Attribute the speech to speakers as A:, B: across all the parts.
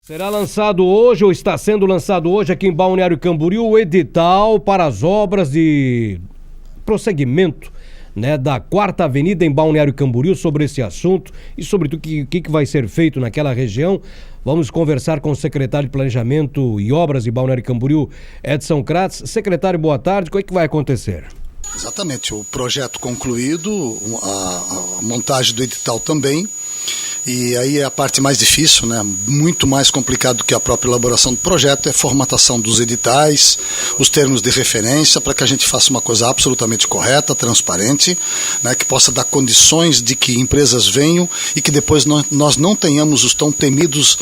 A: Será lançado hoje, ou está sendo lançado hoje aqui em Balneário Camboriú, o edital para as obras de prosseguimento, da 4ª Avenida em Balneário Camboriú. Sobre esse assunto e sobre o que vai ser feito naquela região, vamos conversar com o secretário de Planejamento e Obras de Balneário Camboriú, Edson Kratz. Secretário, boa tarde. O que vai acontecer?
B: Exatamente, o projeto concluído, a montagem do edital também. E aí é a parte mais difícil, muito mais complicado do que a própria elaboração do projeto, é a formatação dos editais, os termos de referência, para que a gente faça uma coisa absolutamente correta, transparente, que possa dar condições de que empresas venham e que depois nós não tenhamos os tão temidos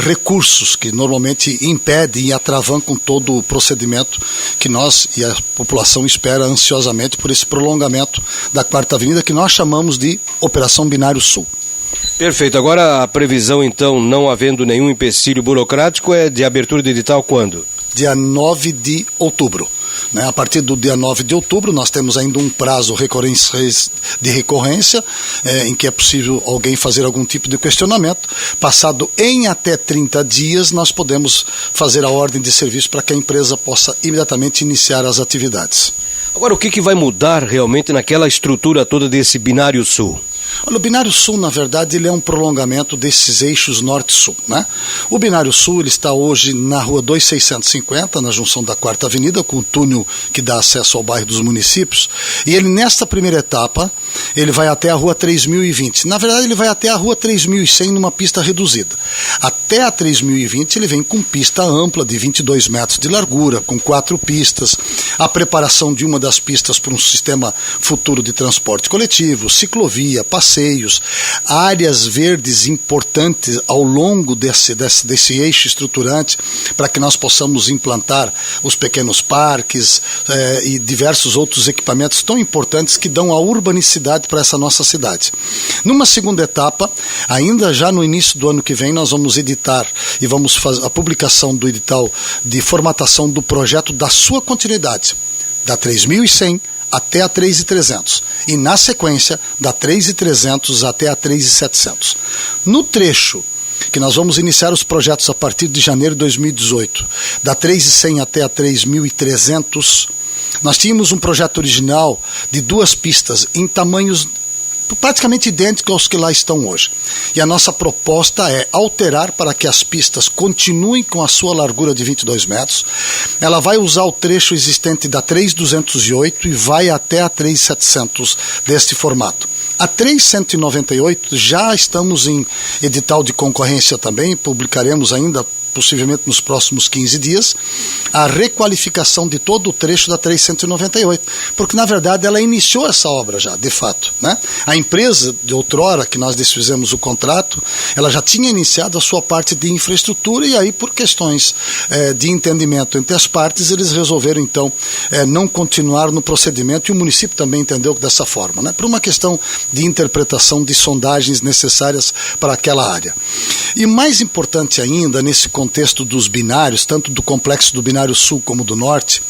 B: recursos que normalmente impedem e atravancam todo o procedimento que nós e a população espera ansiosamente por esse prolongamento da 4ª Avenida, que nós chamamos de Operação Binário Sul.
A: Perfeito. Agora a previsão, então, não havendo nenhum empecilho burocrático, é de abertura de edital quando?
B: Dia 9 de outubro. A partir do dia 9 de outubro, nós temos ainda um prazo de recorrência, em que é possível alguém fazer algum tipo de questionamento. Passado em até 30 dias, nós podemos fazer a ordem de serviço para que a empresa possa imediatamente iniciar as atividades.
A: Agora, o que vai mudar realmente naquela estrutura toda desse Binário Sul?
B: Olha, o Binário Sul, na verdade, ele é um prolongamento desses eixos norte-sul, O Binário Sul, ele está hoje na rua 2650, na junção da 4ª Avenida, com o túnel que dá acesso ao bairro dos Municípios, e ele, nesta primeira etapa, ele vai até a rua 3020. Na verdade, ele vai até a rua 3100 numa pista reduzida. Até a 3020, ele vem com pista ampla de 22 metros de largura, com 4 pistas, a preparação de uma das pistas para um sistema futuro de transporte coletivo, ciclovia, passeios, áreas verdes importantes ao longo desse eixo estruturante, para que nós possamos implantar os pequenos parques e diversos outros equipamentos tão importantes que dão a urbanicidade para essa nossa cidade. Numa segunda etapa, ainda já no início do ano que vem, nós vamos editar e vamos fazer a publicação do edital de formatação do projeto da sua continuidade, da 3100 até a 3.300 e, na sequência, da 3.300 até a 3.700. No trecho que nós vamos iniciar os projetos a partir de janeiro de 2018, da 3.100 até a 3.300, nós tínhamos um projeto original de 2 pistas em tamanhos praticamente idênticos aos que lá estão hoje. E a nossa proposta é alterar para que as pistas continuem com a sua largura de 22 metros. Ela vai usar o trecho existente da 3208 e vai até a 3700 deste formato. A 3198 já estamos em edital de concorrência também, publicaremos ainda possivelmente nos próximos 15 dias, a requalificação de todo o trecho da 398, porque na verdade ela iniciou essa obra já, de fato, A empresa de outrora que nós desfizemos o contrato, ela já tinha iniciado a sua parte de infraestrutura e aí por questões de entendimento entre as partes, eles resolveram então não continuar no procedimento e o município também entendeu dessa forma, por uma questão de interpretação de sondagens necessárias para aquela área. E mais importante ainda, nesse contexto dos binários, tanto do complexo do Binário Sul como do Norte,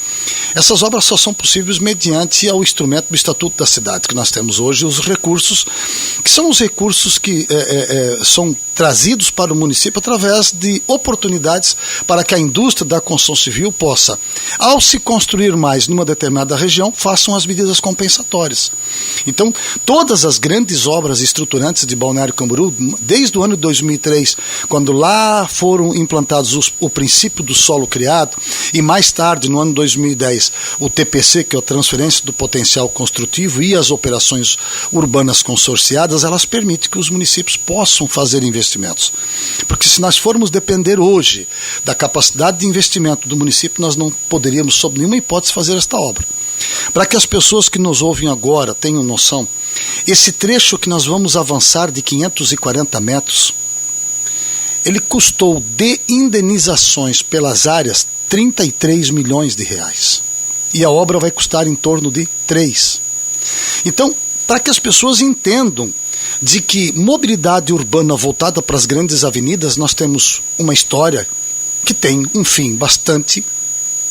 B: essas obras só são possíveis mediante o instrumento do Estatuto da Cidade, que nós temos hoje, os recursos, que são os recursos que são trazidos para o município através de oportunidades para que a indústria da construção civil possa, ao se construir mais numa determinada região, façam as medidas compensatórias. Então, todas as grandes obras estruturantes de Balneário Camboriú, desde o ano de 2003, quando lá foram implantados o princípio do solo criado, e mais tarde, no ano 2010, o TPC, que é a transferência do potencial construtivo, e as operações urbanas consorciadas, elas permitem que os municípios possam fazer investimentos. Porque se nós formos depender hoje da capacidade de investimento do município, nós não poderíamos, sob nenhuma hipótese, fazer esta obra. Para que as pessoas que nos ouvem agora tenham noção, esse trecho que nós vamos avançar de 540 metros, ele custou de indenizações pelas áreas 33 milhões de reais. E a obra vai custar em torno de 3. Então, para que as pessoas entendam de que mobilidade urbana voltada para as grandes avenidas, nós temos uma história que tem um fim bastante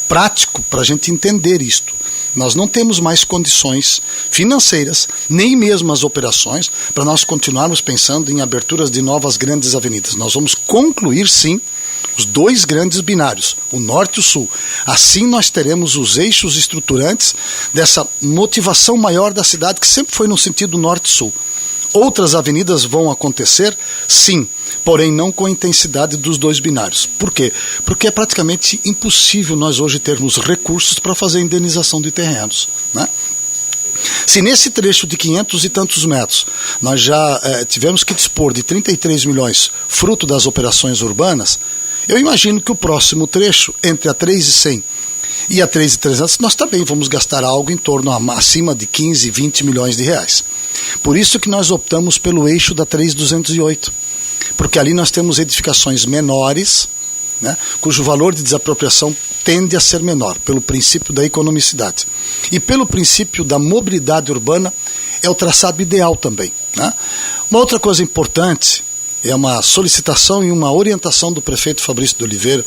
B: prático para a gente entender isto. Nós não temos mais condições financeiras, nem mesmo as operações, para nós continuarmos pensando em aberturas de novas grandes avenidas. Nós vamos concluir, sim, os dois grandes binários, o norte e o sul. Assim nós teremos os eixos estruturantes dessa motivação maior da cidade, que sempre foi no sentido norte-sul. Outras avenidas vão acontecer, sim, porém não com a intensidade dos dois binários. Por quê? Porque é praticamente impossível nós hoje termos recursos para fazer indenização de terrenos, né? Se nesse trecho de 500 e tantos metros nós já tivemos que dispor de 33 milhões fruto das operações urbanas, eu imagino que o próximo trecho, entre a 3.100 e a 3.300, nós também vamos gastar algo em torno acima de 15, 20 milhões de reais. Por isso que nós optamos pelo eixo da 3.208, porque ali nós temos edificações menores, né, cujo valor de desapropriação tende a ser menor, pelo princípio da economicidade. E pelo princípio da mobilidade urbana, é o traçado ideal também, né? Uma outra coisa importante é uma solicitação e uma orientação do prefeito Fabrício de Oliveira,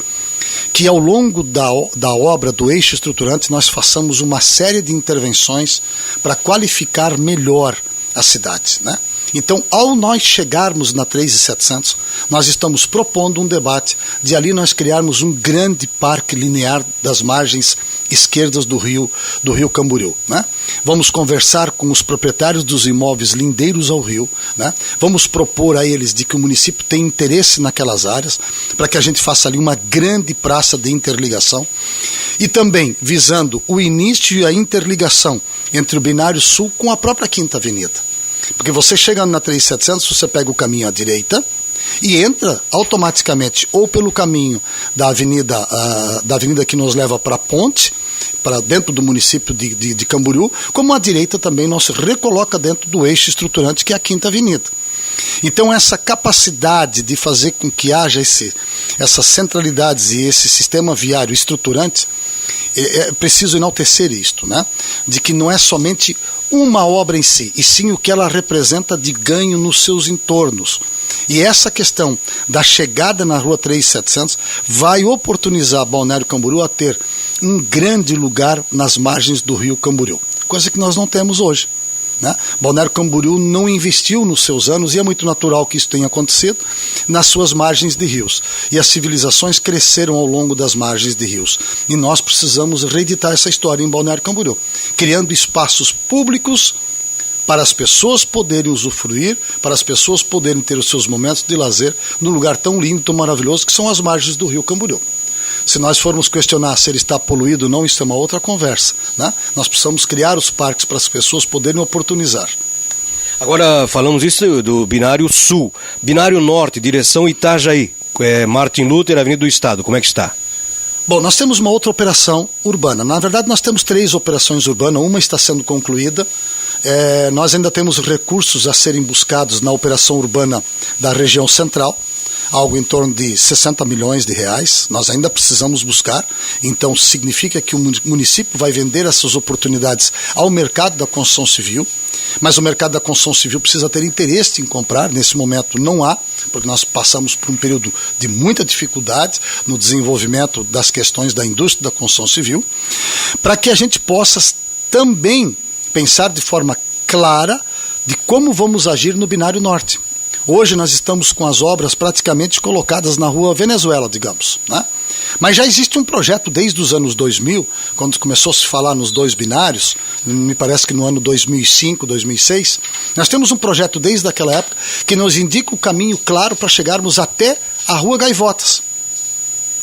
B: que ao longo da obra do eixo estruturante nós façamos uma série de intervenções para qualificar melhor a cidade, né? Então, ao nós chegarmos na 3.700, nós estamos propondo um debate de ali nós criarmos um grande parque linear das margens esquerdas do rio Camboriú, né? Vamos conversar com os proprietários dos imóveis lindeiros ao rio, né? Vamos propor a eles de que o município tem interesse naquelas áreas, para que a gente faça ali uma grande praça de interligação, e também visando o início e a interligação entre o Binário Sul com a própria Quinta Avenida. Porque você chegando na 3.700, você pega o caminho à direita e entra automaticamente ou pelo caminho da avenida que nos leva para a ponte, para dentro do município de Camboriú, como à direita também nos recoloca dentro do eixo estruturante, que é a Quinta Avenida. Então essa capacidade de fazer com que haja essas centralidades e esse sistema viário estruturante, é preciso enaltecer isto, né? De que não é somente uma obra em si, e sim o que ela representa de ganho nos seus entornos. E essa questão da chegada na rua 3.700 vai oportunizar Balneário Camboriú a ter um grande lugar nas margens do rio Camboriú, coisa que nós não temos hoje, né? Balneário Camboriú não investiu nos seus anos, e é muito natural que isso tenha acontecido, nas suas margens de rios. E as civilizações cresceram ao longo das margens de rios. E nós precisamos reeditar essa história em Balneário Camboriú, criando espaços públicos para as pessoas poderem usufruir, para as pessoas poderem ter os seus momentos de lazer num lugar tão lindo, tão maravilhoso, que são as margens do rio Camboriú. Se nós formos questionar se ele está poluído ou não, isso é uma outra conversa, né? Nós precisamos criar os parques para as pessoas poderem oportunizar.
A: Agora, falamos isso do Binário Sul. Binário Norte, direção Itajaí, Martin Luther, Avenida do Estado, como é que está?
B: Bom, nós temos uma outra operação urbana. Na verdade, nós temos 3 operações urbanas, uma está sendo concluída. Nós ainda temos recursos a serem buscados na operação urbana da região central, algo em torno de 60 milhões de reais, nós ainda precisamos buscar. Então significa que o município vai vender essas oportunidades ao mercado da construção civil, mas o mercado da construção civil precisa ter interesse em comprar. Nesse momento não há, porque nós passamos por um período de muita dificuldade no desenvolvimento das questões da indústria da construção civil, para que a gente possa também pensar de forma clara de como vamos agir no Binário Norte. Hoje nós estamos com as obras praticamente colocadas na rua Venezuela, digamos, né? Mas já existe um projeto desde os anos 2000, quando começou a se falar nos 2 binários, me parece que no ano 2005, 2006, nós temos um projeto desde aquela época que nos indica o caminho claro para chegarmos até a rua Gaivotas,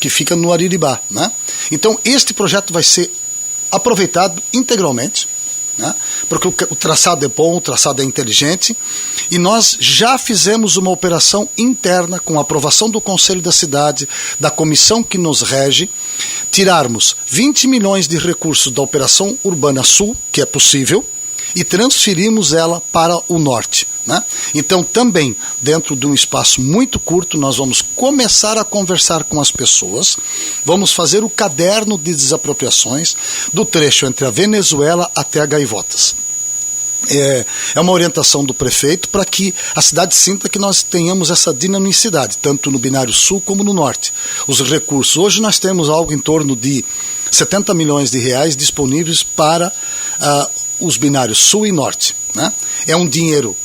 B: que fica no Ariribá, né? Então este projeto vai ser aproveitado integralmente, né? Porque o traçado é bom, o traçado é inteligente, e nós já fizemos uma operação interna com a aprovação do Conselho da Cidade, da comissão que nos rege, tirarmos 20 milhões de recursos da Operação Urbana Sul, que é possível, e transferimos ela para o Norte, né? Então também, dentro de um espaço muito curto, nós vamos começar a conversar com as pessoas, vamos fazer o caderno de desapropriações do trecho entre a Venezuela até a Gaivotas. É uma orientação do prefeito para que a cidade sinta que nós tenhamos essa dinamicidade, tanto no Binário Sul como no Norte. Os recursos, hoje nós temos algo em torno de 70 milhões de reais disponíveis para os binários Sul e Norte, né? É um dinheiro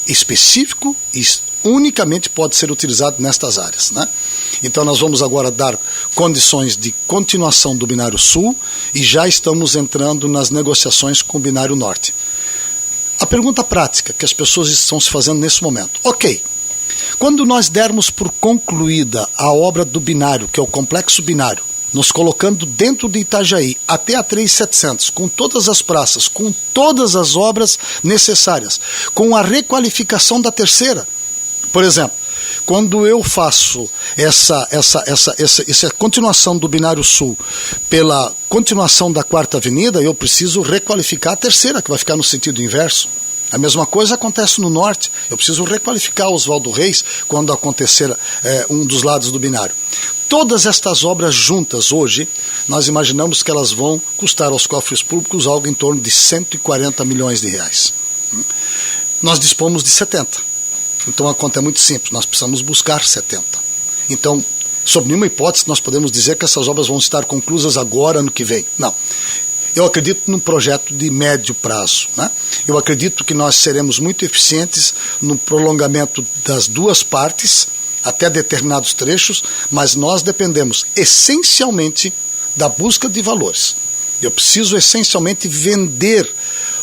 B: específico e unicamente pode ser utilizado nestas áreas, né? Então nós vamos agora dar condições de continuação do binário sul e já estamos entrando nas negociações com o binário norte. A pergunta prática que as pessoas estão se fazendo nesse momento: ok, quando nós dermos por concluída a obra do binário, que é o complexo binário, nos colocando dentro de Itajaí até a 3700, com todas as praças, com todas as obras necessárias, com a requalificação da terceira, por exemplo, quando eu faço essa continuação do binário sul pela continuação da quarta avenida, eu preciso requalificar a terceira, que vai ficar no sentido inverso. A mesma coisa acontece no norte. Eu preciso requalificar Oswaldo Reis quando acontecer um dos lados do binário. Todas estas obras juntas hoje, nós imaginamos que elas vão custar aos cofres públicos algo em torno de 140 milhões de reais. Nós dispomos de 70. Então a conta é muito simples, nós precisamos buscar 70. Então, sob nenhuma hipótese, nós podemos dizer que essas obras vão estar conclusas agora, ano que vem. Não. Eu acredito num projeto de médio prazo, né? Eu acredito que nós seremos muito eficientes no prolongamento das duas partes, até determinados trechos, mas nós dependemos essencialmente da busca de valores. Eu preciso essencialmente vender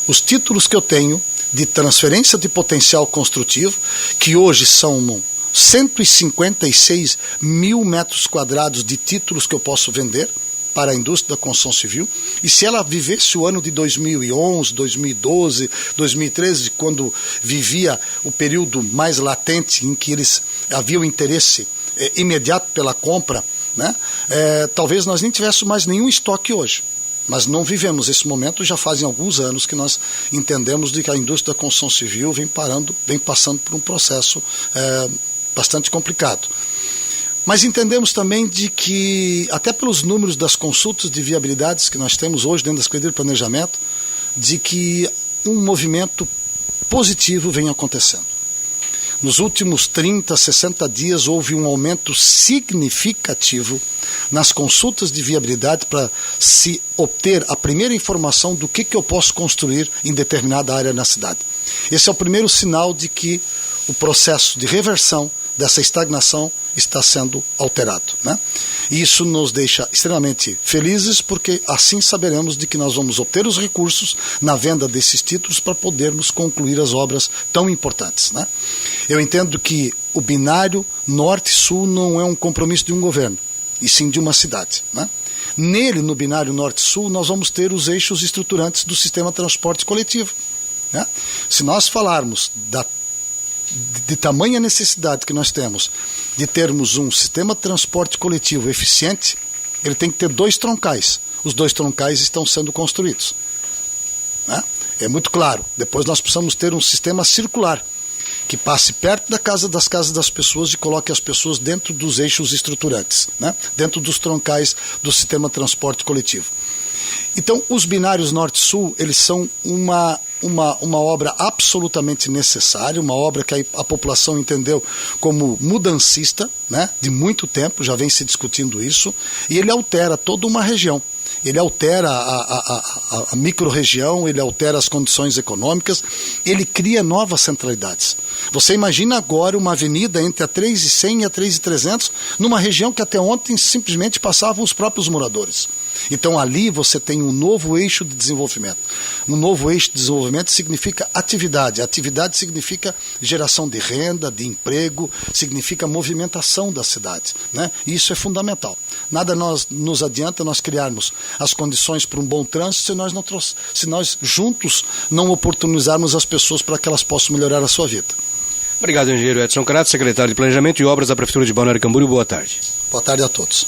B: os títulos que eu tenho de transferência de potencial construtivo, que hoje são 156 mil metros quadrados de títulos que eu posso vender para a indústria da construção civil, e se ela vivesse o ano de 2011, 2012, 2013, quando vivia o período mais latente em que eles haviam interesse imediato pela compra, né? Talvez nós nem tivéssemos mais nenhum estoque hoje. Mas não vivemos esse momento, já fazem alguns anos que nós entendemos de que a indústria da construção civil vem passando por um processo bastante complicado. Mas entendemos também de que, até pelos números das consultas de viabilidades que nós temos hoje dentro da Secretaria de Planejamento, de que um movimento positivo vem acontecendo. Nos últimos 30, 60 dias houve um aumento significativo nas consultas de viabilidade para se obter a primeira informação do que eu posso construir em determinada área na cidade. Esse é o primeiro sinal de que o processo de reversão dessa estagnação está sendo alterado, né? E isso nos deixa extremamente felizes, porque assim saberemos de que nós vamos obter os recursos na venda desses títulos para podermos concluir as obras tão importantes, né? Eu entendo que o binário norte-sul não é um compromisso de um governo, e sim de uma cidade, né? Nele, no binário norte-sul, nós vamos ter os eixos estruturantes do sistema de transporte coletivo, né? Se nós falarmos de tamanha necessidade que nós temos de termos um sistema de transporte coletivo eficiente, ele tem que ter 2 troncais. Os 2 troncais estão sendo construídos, né? É muito claro. Depois nós precisamos ter um sistema circular, que passe perto das casas das pessoas e coloque as pessoas dentro dos eixos estruturantes, né? Dentro dos troncais do sistema de transporte coletivo. Então, os binários norte-sul, eles são uma obra absolutamente necessária, uma obra que a população entendeu como mudancista, né? De muito tempo, já vem se discutindo isso, e ele altera toda uma região. Ele altera a micro-região, ele altera as condições econômicas, ele cria novas centralidades. Você imagina agora uma avenida entre a 3.100 e a 3.300, numa região que até ontem simplesmente passavam os próprios moradores. Então ali você tem um novo eixo de desenvolvimento. Um novo eixo de desenvolvimento significa atividade. Atividade significa geração de renda, de emprego, significa movimentação da cidade, né? E isso é fundamental. Nada nos adianta nós criarmos as condições para um bom trânsito se nós juntos não oportunizarmos as pessoas para que elas possam melhorar a sua vida.
A: Obrigado, engenheiro Edson Crato, secretário de Planejamento e Obras da Prefeitura de Balneário Camboriú. Boa tarde.
B: Boa tarde a todos.